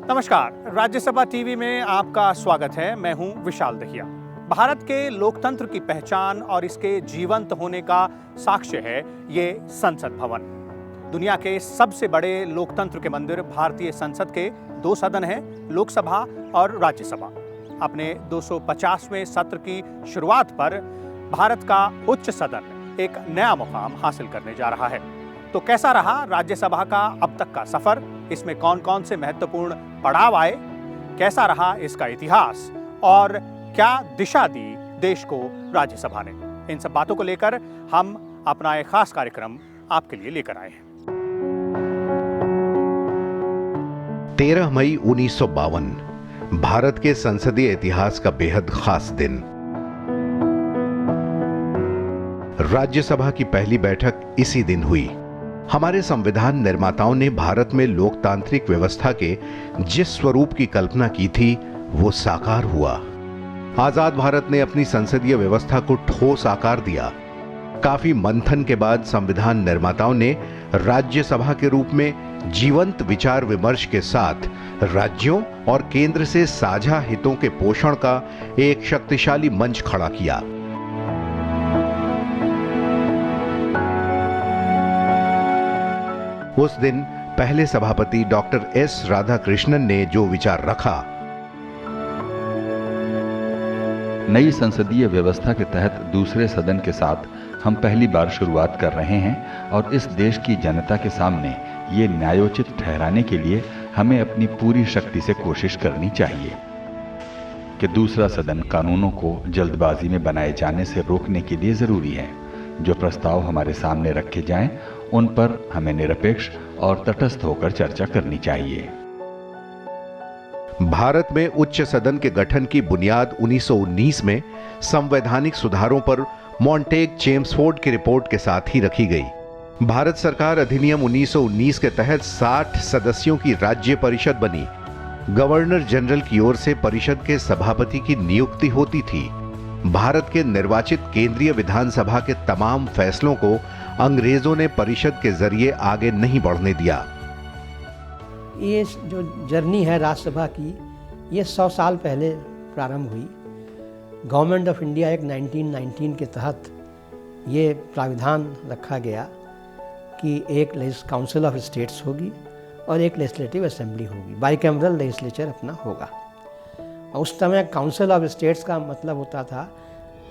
नमस्कार, राज्यसभा टीवी में आपका स्वागत है। मैं हूं विशाल दहिया। भारत के लोकतंत्र की पहचान और इसके जीवंत होने का साक्ष्य है ये संसद भवन। दुनिया के सबसे बड़े लोकतंत्र के मंदिर भारतीय संसद के 2 सदन हैं, लोकसभा और राज्यसभा। अपने 250वें सत्र की शुरुआत पर भारत का उच्च सदन एक नया मुकाम हासिल करने जा रहा है। तो कैसा रहा राज्यसभा का अब तक का सफर? इसमें कौन कौन से महत्वपूर्ण पड़ाव आए? कैसा रहा इसका इतिहास और क्या दिशा दी देश को राज्यसभा ने? इन सब बातों को लेकर हम अपना एक खास कार्यक्रम आपके लिए लेकर आए हैं। 13 मई 1952 भारत के संसदीय इतिहास का बेहद खास दिन। राज्यसभा की पहली बैठक इसी दिन हुई। हमारे संविधान निर्माताओं ने भारत में लोकतांत्रिक व्यवस्था के जिस स्वरूप की कल्पना की थी वो साकार हुआ। आजाद भारत ने अपनी संसदीय व्यवस्था को ठोस आकार दिया। काफी मंथन के बाद संविधान निर्माताओं ने राज्यसभा के रूप में जीवंत विचार विमर्श के साथ राज्यों और केंद्र से साझा हितों के पोषण का एक शक्तिशाली मंच खड़ा किया। उस दिन पहले सभापति डॉक्टर एस राधाकृष्णन ने जो विचार रखा, नई संसदीय व्यवस्था के तहत दूसरे सदन के साथ हम पहली बार शुरुआत कर रहे हैं और इस देश की जनता के सामने ये न्यायोचित ठहराने के लिए हमें अपनी पूरी शक्ति से कोशिश करनी चाहिए कि दूसरा सदन कानूनों को जल्दबाजी में बनाए जाने से रोकने के लिए जरूरी है। जो प्रस्ताव हमारे सामने रखे जाएं, उन पर हमें निरपेक्ष और तटस्थ होकर चर्चा करनी चाहिए। भारत में उच्च सदन के गठन की बुनियाद 1919 में संवैधानिक सुधारों पर मॉन्टेग चेम्सफोर्ड की रिपोर्ट के साथ ही रखी गई। भारत सरकार अधिनियम 1919 के तहत 60 सदस्यों की राज्य परिषद बनी। गवर्नर जनरल की ओर से परिषद के सभापति की नियुक्ति होती थी। भारत के निर्वाचित केंद्रीय विधानसभा के तमाम फैसलों को अंग्रेजों ने परिषद के जरिए आगे नहीं बढ़ने दिया। ये जो जर्नी है राज्यसभा की, ये 100 साल पहले प्रारंभ हुई। गवर्नमेंट ऑफ इंडिया एक्ट 1919 के तहत ये प्राविधान रखा गया कि एक काउंसिल ऑफ स्टेट्स होगी और एक लेजिस्लेटिव असेंबली होगी, बाइकैमरल लेजिस्लेचर अपना होगा। और उस समय काउंसिल ऑफ स्टेट्स का मतलब होता था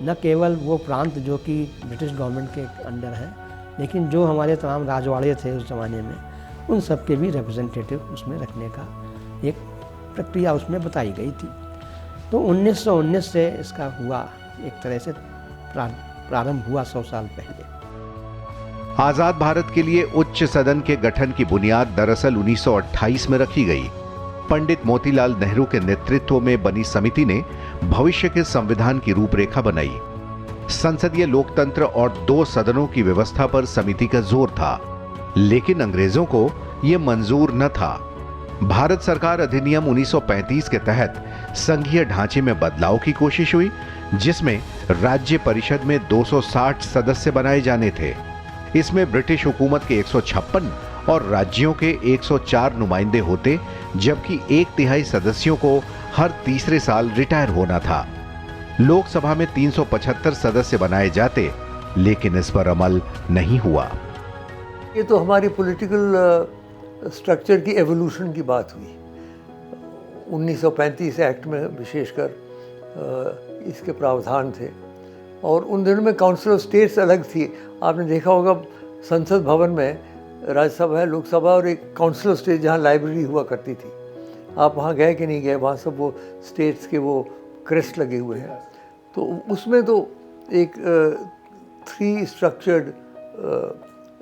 न केवल वो प्रांत जो कि ब्रिटिश गवर्नमेंट के अंडर हैं, लेकिन जो हमारे तमाम राजवाड़े थे उस ज़माने में, उन सब के भी रिप्रेजेंटेटिव उसमें रखने का एक प्रक्रिया उसमें बताई गई थी। तो 1919 से इसका हुआ, एक तरह से प्रारंभ हुआ 100 साल पहले। आजाद भारत के लिए उच्च सदन के गठन की बुनियाद दरअसल 1928 में रखी गई। पंडित मोतीलाल नेहरू के नेतृत्व में बनी समिति ने भविष्य के संविधान की रूपरेखा बनाई। संसदीय लोकतंत्र और 2 सदनों की व्यवस्था पर समिति का जोर था, लेकिन अंग्रेजों को यह मंजूर न था। भारत सरकार अधिनियम 1935 के तहत संघीय ढांचे में बदलाव की कोशिश हुई, जिसमें राज्य परिषद में 260 सदस्य बनाए जाने थे। इसमें ब्रिटिश हुकूमत के 156 और राज्यों के 104 नुमाइंदे होते, जबकि 1/3 सदस्यों को हर तीसरे साल रिटायर होना था। लोकसभा में 375 सदस्य बनाए जाते, लेकिन इस पर अमल नहीं हुआ। ये तो हमारी पॉलिटिकल स्ट्रक्चर की एवोल्यूशन की बात हुई। 1935 एक्ट में विशेषकर इसके प्रावधान थे और उन दिनों में काउंसिल ऑफ स्टेट्स अलग थी। आपने देखा होगा संसद भवन में राज्यसभा है, लोकसभा और एक काउंसिल ऑफ स्टेट जहाँ लाइब्रेरी हुआ करती थी। आप वहाँ गए कि नहीं गए, वहाँ सब वो स्टेट्स के वो क्रेस्ट लगे हुए हैं। तो उसमें तो एक 3 स्ट्रक्चर्ड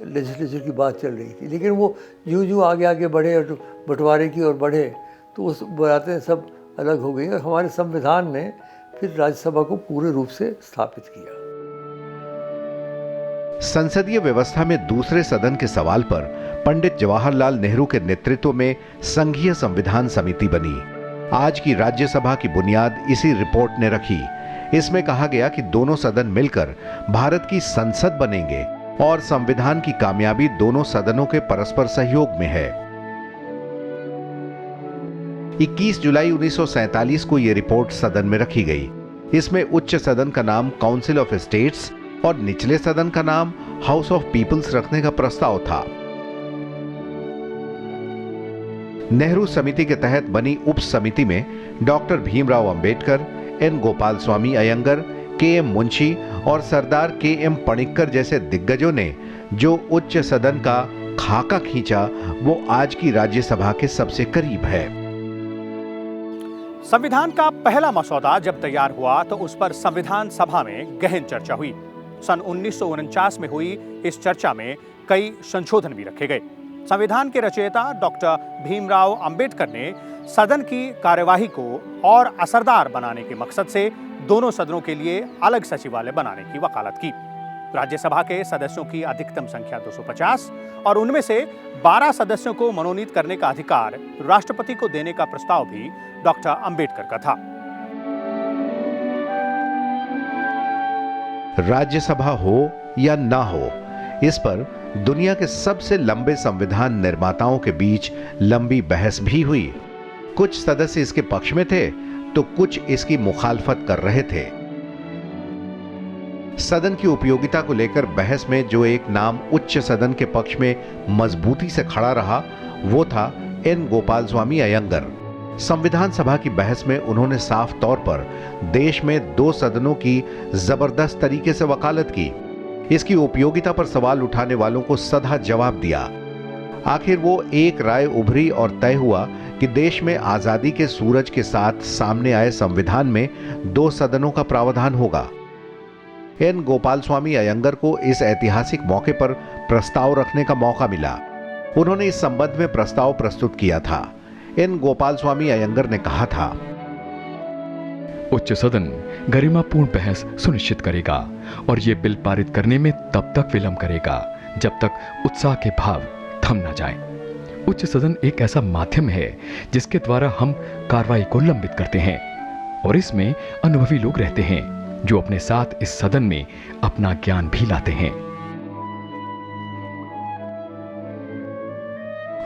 लेजिस्लेचर की बात चल रही थी, लेकिन वो यूँ आगे आगे बढ़े और बंटवारे की ओर बढ़े तो उस बातें सब अलग हो गई और हमारे संविधान ने फिर राज्यसभा को पूरे रूप से स्थापित किया। संसदीय व्यवस्था में दूसरे सदन के सवाल पर पंडित जवाहरलाल नेहरू के नेतृत्व में संघीय संविधान समिति बनी। आज की राज्यसभा की बुनियाद इसी रिपोर्ट ने रखी। इसमें कहा गया कि दोनों सदन मिलकर भारत की संसद बनेंगे और संविधान की कामयाबी दोनों सदनों के परस्पर सहयोग में है। 21 जुलाई 1947 को यह रिपोर्ट सदन में रखी गई। इसमें उच्च सदन का नाम काउंसिल ऑफ स्टेट्स और निचले सदन का नाम हाउस ऑफ पीपल्स रखने का प्रस्ताव था। नेहरू समिति के तहत बनी उप समिति में डॉक्टर भीमराव अंबेडकर, एन गोपाल स्वामी अयंगर, के एम मुंशी और सरदार के एम पणिक्कर जैसे दिग्गजों ने जो उच्च सदन का खाका खींचा वो आज की राज्यसभा के सबसे करीब है। संविधान का पहला मसौदा जब तैयार हुआ तो उस पर संविधान सभा में गहन चर्चा हुई। सन 1949 में हुई इस चर्चा में कई संशोधन भी रखे गए। संविधान के रचयिता डॉक्टर भीमराव अंबेडकर ने सदन की कार्यवाही को और असरदार बनाने के मकसद से दोनों सदनों के लिए अलग सचिवालय बनाने की वकालत की। राज्यसभा के सदस्यों की अधिकतम संख्या 250 और उनमें से 12 सदस्यों को मनोनीत करने का अधिकार राष्ट्रपति को देने का प्रस्ताव भी डॉक्टर अंबेडकर का था। राज्यसभा हो या ना हो, इस पर दुनिया के सबसे लंबे संविधान निर्माताओं के बीच लंबी बहस भी हुई। कुछ सदस्य इसके पक्ष में थे तो कुछ इसकी मुखालफत कर रहे थे। सदन की उपयोगिता को लेकर बहस में जो एक नाम उच्च सदन के पक्ष में मजबूती से खड़ा रहा वो था एन गोपाल स्वामी अयंगर। संविधान सभा की बहस में उन्होंने साफ तौर पर देश में 2 सदनों की जबरदस्त तरीके से वकालत की। इसकी उपयोगिता पर सवाल उठाने वालों को सधा जवाब दिया। आखिर वो एक राय उभरी और तय हुआ कि देश में आजादी के सूरज के साथ सामने आए संविधान में 2 सदनों का प्रावधान होगा। एन गोपाल स्वामी अयंगर को इस ऐतिहासिक मौके पर प्रस्ताव रखने का मौका मिला। उन्होंने इस संबंध में प्रस्ताव प्रस्तुत किया था। एन गोपाल स्वामी अयंगर ने कहा था, उच्च सदन गरिमापूर्ण बहस सुनिश्चित करेगा और ये बिल पारित करने में तब तक विलंब करेगा जब तक उत्साह के भाव थम न जाए। उच्च सदन एक ऐसा माध्यम है जिसके द्वारा हम कार्रवाई को लंबित करते हैं और इसमें अनुभवी लोग रहते हैं जो अपने साथ इस सदन में अपना ज्ञान भी लाते हैं।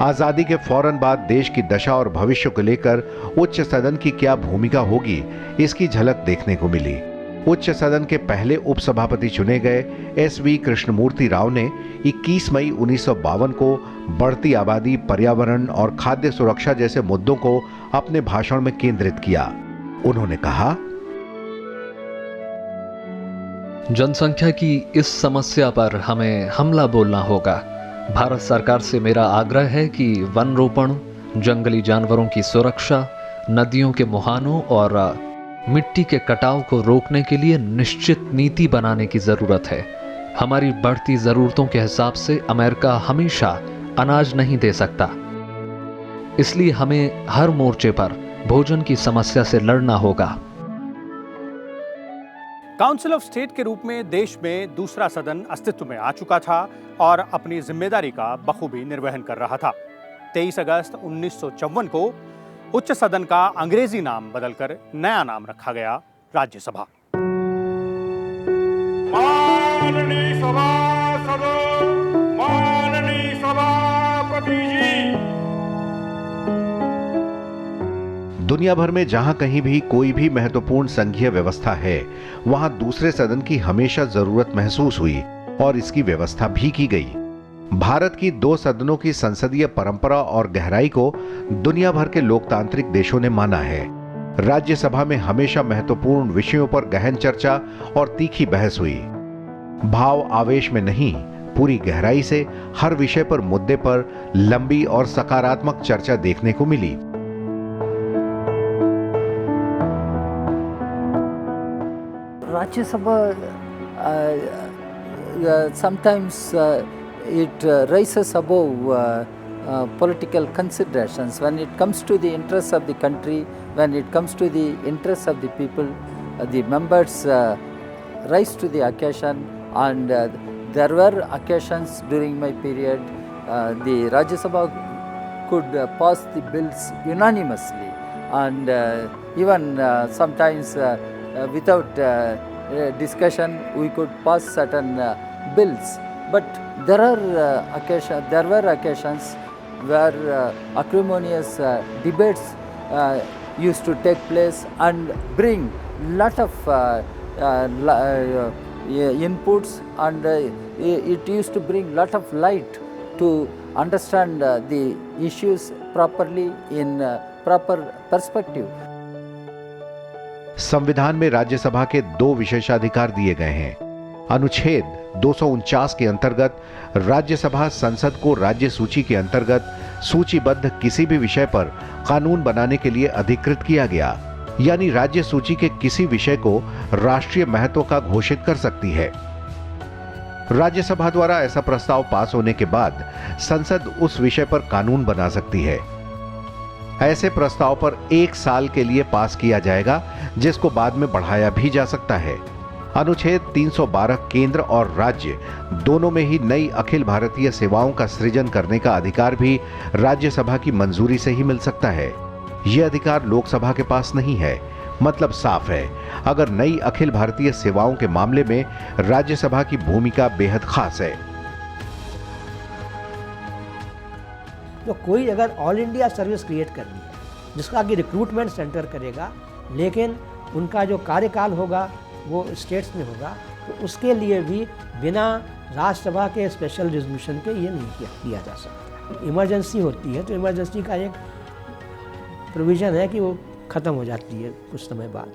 आजादी के फौरन बाद देश की दशा और भविष्य को लेकर उच्च सदन की क्या भूमिका होगी, इसकी झलक देखने को मिली। उच्च सदन के पहले उपसभापति चुने गए एस.वी. कृष्णमूर्ति राव ने 21 मई 1952 को बढ़ती आबादी, पर्यावरण और खाद्य सुरक्षा जैसे मुद्दों को अपने भाषण में केंद्रित किया। उन्होंने कहा, जनसंख्या की इस समस्या पर हमें हमला बोलना होगा। भारत सरकार से मेरा आग्रह है कि वन रोपण, जंगली जानवरों की सुरक्षा, नदियों के मुहानों और मिट्टी के कटाव को रोकने के लिए निश्चित नीति बनाने की जरूरत है। हमारी बढ़ती जरूरतों के हिसाब से अमेरिका हमेशा अनाज नहीं दे सकता, इसलिए हमें हर मोर्चे पर भोजन की समस्या से लड़ना होगा। काउंसिल ऑफ स्टेट के रूप में देश में दूसरा सदन अस्तित्व में आ चुका था और अपनी जिम्मेदारी का बखूबी निर्वहन कर रहा था। 23 अगस्त 1954 को उच्च सदन का अंग्रेजी नाम बदलकर नया नाम रखा गया, राज्यसभा। माननीय सभासद, माननीय सभापति जी। दुनिया भर में जहां कहीं भी कोई भी महत्वपूर्ण संघीय व्यवस्था है, वहां दूसरे सदन की हमेशा जरूरत महसूस हुई और इसकी व्यवस्था भी की गई। भारत की 2 सदनों की संसदीय परंपरा और गहराई को दुनिया भर के लोकतांत्रिक देशों ने माना है। राज्यसभा में हमेशा महत्वपूर्ण विषयों पर गहन चर्चा और तीखी बहस हुई। भाव आवेश में नहीं, पूरी गहराई से हर विषय पर मुद्दे पर लंबी और सकारात्मक चर्चा देखने को मिली। Rajya Sabha sometimes it rises above political considerations when it comes to the interests of the country, when it comes to the interests of the people. The members rise to the occasion, and there were occasions during my period the Rajya Sabha could pass the bills unanimously, and even sometimes without discussion we could pass certain bills. But there were occasions where acrimonious debates used to take place and bring lot of inputs, and it used to bring lot of light to understand the issues properly in proper perspective. संविधान में राज्यसभा के 2 विशेषाधिकार दिए गए हैं। अनुच्छेद 249 के अंतर्गत राज्यसभा संसद को राज्य सूची के अंतर्गत सूचीबद्ध किसी भी विषय पर कानून बनाने के लिए अधिकृत किया गया, यानी राज्य सूची के किसी विषय को राष्ट्रीय महत्व का घोषित कर सकती है। राज्यसभा द्वारा ऐसा प्रस्ताव पास होने के बाद संसद उस विषय पर कानून बना सकती है। ऐसे प्रस्ताव पर 1 साल के लिए पास किया जाएगा, जिसको बाद में बढ़ाया भी जा सकता है। अनुच्छेद 312 केंद्र और राज्य दोनों में ही नई अखिल भारतीय सेवाओं का सृजन करने का अधिकार भी राज्यसभा की मंजूरी से ही मिल सकता है। यह अधिकार लोकसभा के पास नहीं है। मतलब साफ है, अगर नई अखिल भारतीय सेवाओं के मामले में राज्यसभा की भूमिका बेहद खास है। तो कोई अगर ऑल इंडिया सर्विस क्रिएट करनी है, जिसका कि रिक्रूटमेंट सेंटर करेगा, लेकिन उनका जो कार्यकाल होगा वो स्टेट्स में होगा, तो उसके लिए भी बिना राज्यसभा के स्पेशल रेजोल्यूशन के ये नहीं किया जा सकता। इमरजेंसी होती है तो इमरजेंसी का एक प्रोविज़न है कि वो ख़त्म हो जाती है कुछ समय बाद,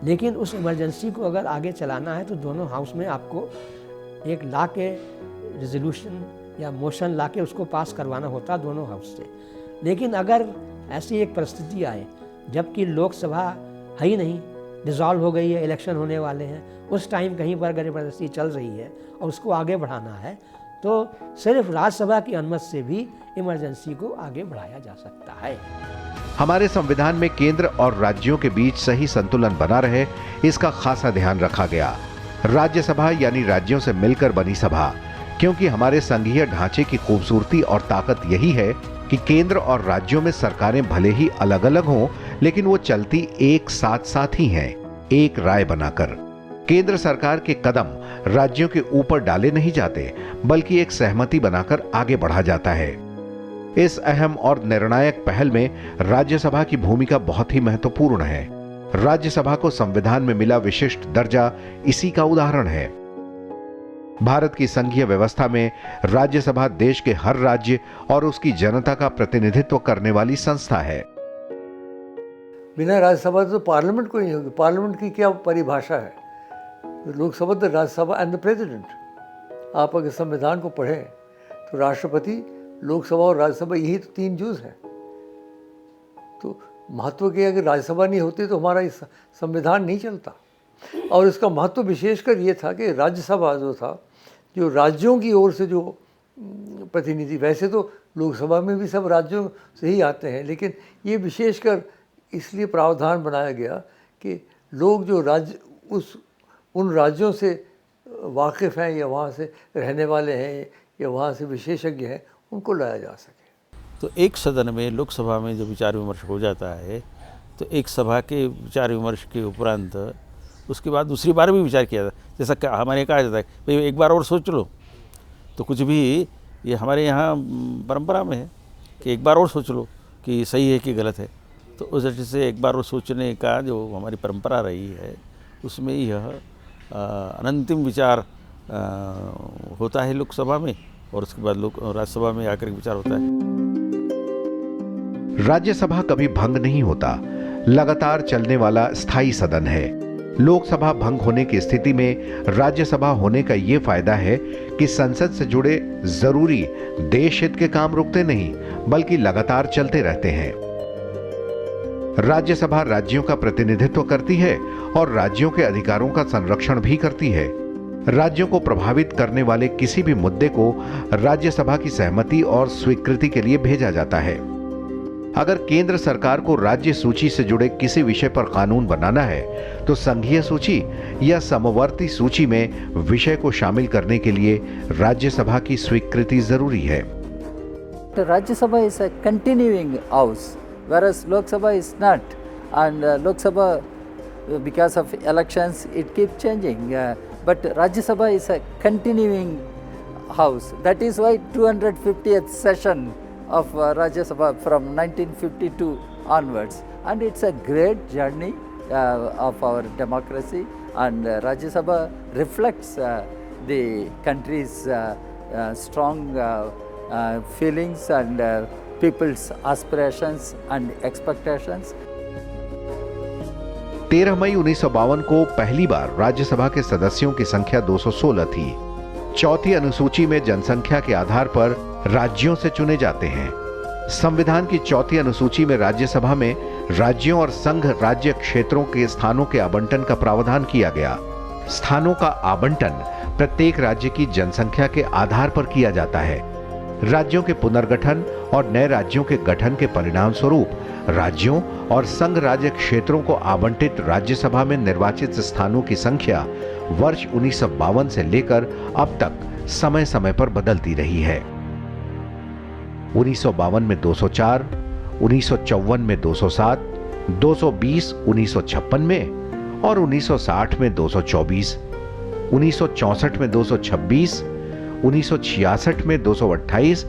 लेकिन उस इमरजेंसी को अगर आगे चलाना है तो दोनों हाउस में आपको एक ला के रेजोल्यूशन या मोशन ला के उसको पास करवाना होता दोनों हाउस से। लेकिन अगर ऐसी एक परिस्थिति आए जबकि लोकसभा है ही नहीं, डिसॉल्व हो गई है, इलेक्शन होने वाले हैं, उस टाइम कहीं पर अगर इमरजेंसी चल रही है और उसको आगे बढ़ाना है, तो सिर्फ राज्यसभा की अनुमति से भी इमरजेंसी को आगे बढ़ाया जा सकता है। हमारे संविधान में केंद्र और राज्यों के बीच सही संतुलन बना रहे, इसका खासा ध्यान रखा गया। राज्यसभा यानी राज्यों से मिलकर बनी सभा, क्योंकि हमारे संघीय ढांचे की खूबसूरती और ताकत यही है कि केंद्र और राज्यों में सरकारें भले ही अलग अलग हों, लेकिन वो चलती एक साथ ही हैं, एक राय बनाकर। केंद्र सरकार के कदम राज्यों के ऊपर डाले नहीं जाते, बल्कि एक सहमति बनाकर आगे बढ़ा जाता है। इस अहम और निर्णायक पहल में राज्यसभा की भूमिका बहुत ही महत्वपूर्ण है। राज्यसभा को संविधान में मिला विशिष्ट दर्जा इसी का उदाहरण है। भारत की संघीय व्यवस्था में राज्यसभा देश के हर राज्य और उसकी जनता का प्रतिनिधित्व करने वाली संस्था है। बिना राज्यसभा तो पार्लियामेंट कोई नहीं होगी। पार्लियामेंट की क्या परिभाषा है? Lok Sabha, the Rajya Sabha and the president. आप अगर संविधान को पढ़ें तो राष्ट्रपति, लोकसभा और राज्यसभा यही तो 3 जुज हैं। तो महत्व के अगर राज्यसभा नहीं होती तो हमारा इस संविधान नहीं चलता। और इसका महत्व विशेषकर ये था कि राज्यसभा जो था, जो राज्यों की ओर से जो प्रतिनिधि, वैसे तो लोकसभा में भी सब राज्यों से ही आते हैं, लेकिन ये विशेषकर इसलिए प्रावधान बनाया गया कि लोग जो राज्य उन राज्यों से वाकिफ़ हैं या वहाँ से रहने वाले हैं या वहाँ से विशेषज्ञ हैं, उनको लाया जा सके। तो एक सदन में, लोकसभा में जब विचार विमर्श हो जाता है तो एक सभा के विचार विमर्श के उपरांत उसके बाद दूसरी बार भी विचार किया जाता है। जैसा हमारे कहा जाता है भाई एक बार और सोच लो, तो कुछ भी ये हमारे यहाँ परंपरा में है कि एक बार और सोच लो कि सही है कि गलत है। तो उस दृष्टि से एक बार और सोचने का जो हमारी परंपरा रही है, उसमें यह अनंतिम विचार होता है लोकसभा में, और उसके बाद राज्यसभा में आकर विचार होता है। राज्यसभा कभी भंग नहीं होता, लगातार चलने वाला स्थायी सदन है। लोकसभा भंग होने की स्थिति में राज्यसभा होने का यह फायदा है कि संसद से जुड़े जरूरी देश हित के काम रुकते नहीं, बल्कि लगातार चलते रहते हैं। राज्यसभा राज्यों का प्रतिनिधित्व करती है और राज्यों के अधिकारों का संरक्षण भी करती है। राज्यों को प्रभावित करने वाले किसी भी मुद्दे को राज्यसभा की सहमति और स्वीकृति के लिए भेजा जाता है। अगर केंद्र सरकार को राज्य सूची से जुड़े किसी विषय पर कानून बनाना है तो संघीय सूची या समवर्ती सूची में विषय को शामिल करने के लिए राज्यसभा की स्वीकृति जरूरी है। Rajya Sabha is a continuing house, whereas Lok Sabha is not, and Lok Sabha because of elections it keeps changing, but Rajya Sabha is a continuing house. That is why 250th session of Rajya Sabha from 1952 onwards, and it's a great journey of our democracy, and Rajya Sabha reflects the country's strong feelings and people's aspirations and expectations. 13 मई 1952 को पहली बार राज्यसभा के सदस्यों की संख्या 216 थी। चौथी अनुसूची में जनसंख्या के आधार पर राज्यों से चुने जाते हैं। संविधान की चौथी अनुसूची में राज्यसभा में राज्यों और संघ राज्य क्षेत्रों के स्थानों के आवंटन का प्रावधान किया गया। स्थानों का आवंटन प्रत्येक राज्य की जनसंख्या के आधार पर किया जाता है। राज्यों के पुनर्गठन और नए राज्यों के गठन के परिणाम स्वरूप राज्यों और संघ राज्य क्षेत्रों को आवंटित राज्यसभा में निर्वाचित स्थानों की संख्या वर्ष 1952 से लेकर अब तक समय समय पर बदलती रही है। 1952 में 204, 1954 में 207, 220 1956 में और 1960 में 224, 1964 में 226, 1966 में 228,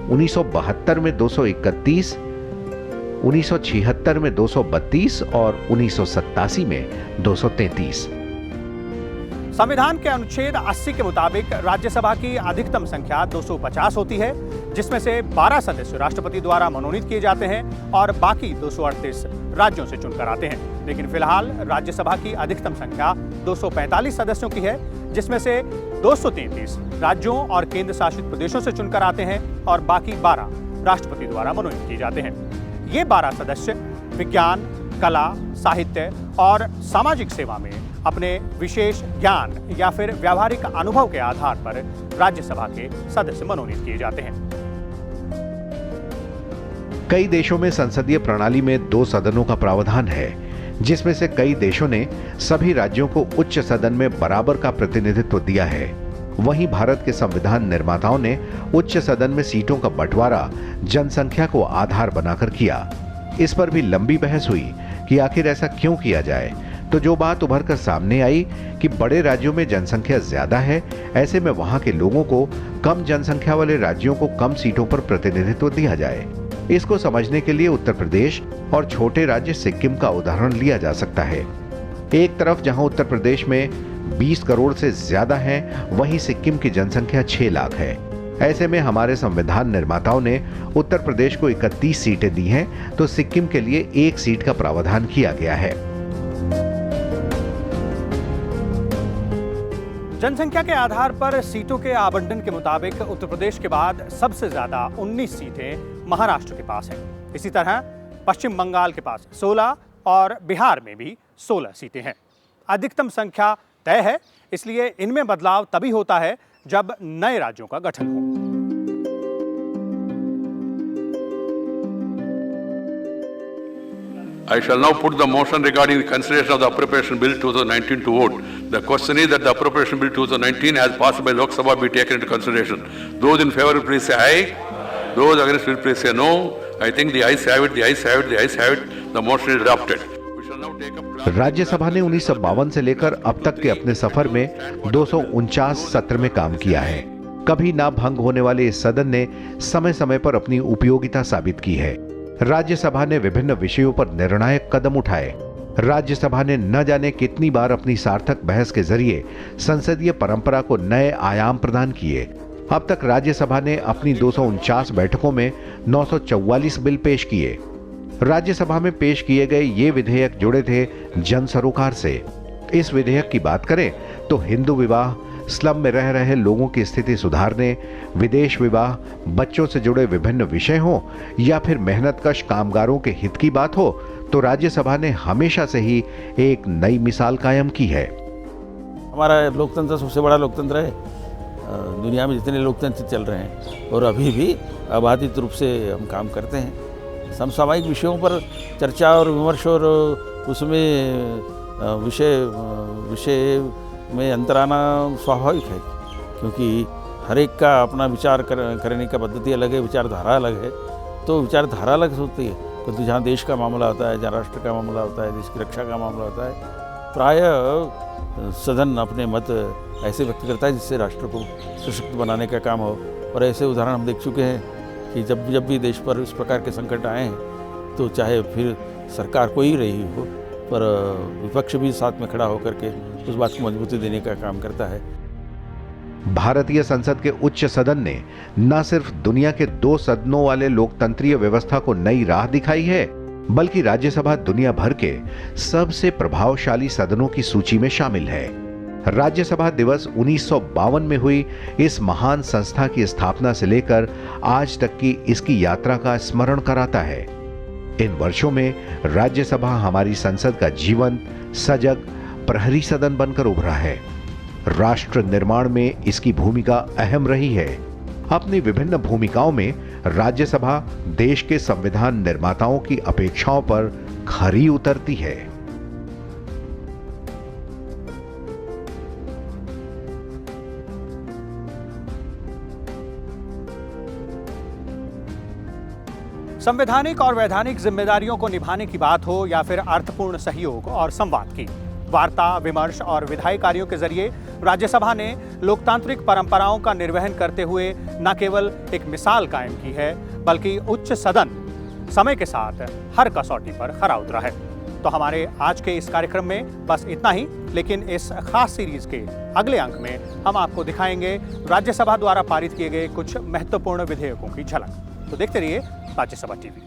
1972 में 231, 1976 में 232 और 1987 में 233। संविधान के अनुच्छेद 80 के मुताबिक राज्यसभा की अधिकतम संख्या 250 होती है, जिसमें से 12 सदस्य राष्ट्रपति द्वारा मनोनीत किए जाते हैं और बाकी 238 राज्यों से चुनकर आते हैं। लेकिन फिलहाल राज्यसभा की अधिकतम संख्या 245 सदस्यों की है, जिसमें से 233 राज्यों और केंद्र शासित प्रदेशों से चुनकर आते हैं और बाकी 12 राष्ट्रपति द्वारा मनोनीत किए जाते हैं। ये 12 सदस्य विज्ञान, कला, साहित्य और सामाजिक सेवा में अपने विशेष ज्ञान या फिर व्यावहारिक अनुभव के आधार पर राज्यसभा के सदस्य मनोनीत किए जाते हैं। कई देशों में संसदीय प्रणाली में 2 सदनों का प्रावधान है, जिसमें से कई देशों ने सभी राज्यों को उच्च सदन में बराबर का प्रतिनिधित्व दिया है। वहीं भारत के संविधान निर्माताओं ने उच्च सदन में सीटों का बंटवारा जनसंख्या को आधार बनाकर किया। इस पर भी लंबी बहस हुई कि आखिर ऐसा क्यों किया जाए। तो जो बात उभर कर सामने आई कि बड़े राज्यों में जनसंख्या ज्यादा है, ऐसे में वहां के लोगों को कम जनसंख्या वाले राज्यों को कम सीटों पर प्रतिनिधित्व दिया जाए। इसको समझने के लिए उत्तर प्रदेश और छोटे राज्य सिक्किम का उदाहरण लिया जा सकता है। एक तरफ जहां उत्तर प्रदेश में 20 करोड़ से ज्यादा है, वहीं सिक्किम की जनसंख्या 6 लाख है। ऐसे में हमारे संविधान निर्माताओं ने उत्तर प्रदेश को 31 सीटें दी हैं, तो सिक्किम के लिए 1 सीट का प्रावधान किया गया है। जनसंख्या के आधार पर सीटों के आवंटन के मुताबिक उत्तर प्रदेश के बाद सबसे ज्यादा 19 सीटें महाराष्ट्र के पास हैं। इसी तरह पश्चिम बंगाल के पास 16 और बिहार में भी 16 सीटें हैं। अधिकतम संख्या तय है, इसलिए इनमें बदलाव तभी होता है जब नए राज्यों का गठन हो। I shall now put the motion regarding the consideration of the Appropriation Bill 2019 to vote. The question is that the Appropriation Bill 2019 as passed by Lok Sabha be taken into consideration. Those in favor please say aye. Those against will please say no. I think the ayes have it, the ayes have it, the ayes have it. The motion is adopted. We shall now take up. Rajya Sabha ने 1952 से लेकर अब तक के अपने सफर में 249 सत्र में काम किया है। कभी ना भंग होने वाले इस सदन ने समय समय पर अपनी उपयोगिता साबित की है। राज्यसभा ने विभिन्न विषयों पर निर्णायक कदम उठाए। राज्यसभा ने न जाने कितनी बार अपनी सार्थक बहस के जरिए संसदीय परंपरा को नए आयाम प्रदान किए। अब तक राज्यसभा ने अपनी 249 बैठकों में 944 बिल पेश किए। राज्यसभा में पेश किए गए ये विधेयक जुड़े थे जन सरोकार से। इस विधेयक की बात करें तो हिंदू विवाह, स्लम में रह रहे लोगों की स्थिति सुधारने, विदेश विवाह, बच्चों से जुड़े विभिन्न विषय हो या फिर मेहनतकश कामगारों के हित की बात हो, तो राज्यसभा ने हमेशा से ही एक नई मिसाल कायम की है। हमारा लोकतंत्र सबसे बड़ा लोकतंत्र है। दुनिया में जितने लोकतंत्र चल रहे हैं और अभी भी अबाधित रूप से हम काम करते हैं। समसामयिक विषयों पर चर्चा और विमर्श और उसमें विषय में अंतर आना स्वाभाविक है, क्योंकि हर एक का अपना विचार करने का पद्धति अलग है, विचारधारा अलग है। तो विचारधारा अलग होती है, तो जहाँ देश का मामला होता है, जहाँ राष्ट्र का मामला होता है, देश की रक्षा का मामला होता है, प्रायः सदन अपने मत ऐसे व्यक्त करता है जिससे राष्ट्र को सशक्त बनाने का काम हो। और ऐसे उदाहरण हम देख चुके हैं कि जब जब भी देश पर इस प्रकार के संकट आए हैं तो चाहे फिर सरकार कोई रही हो, पर विपक्ष भी साथ में खड़ा होकर के उस बात को मजबूती देने का काम करता है। भारतीय संसद के उच्च सदन ने न सिर्फ दुनिया के 2 सदनों वाले लोकतंत्रीय व्यवस्था को नई राह दिखाई है, बल्कि राज्यसभा दुनिया भर के सबसे प्रभावशाली सदनों की सूची में शामिल है। राज्यसभा दिवस 1952 में हुई इस महान संस्था की स्थापना से लेकर आज तक की इसकी यात्रा का स्मरण कराता है। इन वर्षों में राज्यसभा हमारी संसद का जीवंत, सजग, प्रहरी सदन बनकर उभरा है। राष्ट्र निर्माण में इसकी भूमिका अहम रही है। अपनी विभिन्न भूमिकाओं में राज्यसभा देश के संविधान निर्माताओं की अपेक्षाओं पर खरी उतरती है। संवैधानिक और वैधानिक जिम्मेदारियों को निभाने की बात हो या फिर अर्थपूर्ण सहयोग और संवाद की, वार्ता, विमर्श और विधायी कार्यों के जरिए राज्यसभा ने लोकतांत्रिक परंपराओं का निर्वहन करते हुए न केवल एक मिसाल कायम की है, बल्कि उच्च सदन समय के साथ हर कसौटी पर खरा उतरा है। तो हमारे आज के इस कार्यक्रम में बस इतना ही, लेकिन इस खास सीरीज के अगले अंक में हम आपको दिखाएंगे राज्यसभा द्वारा पारित किए गए कुछ महत्वपूर्ण विधेयकों की झलक। तो देखते रहिए राज्यसभा टीवी।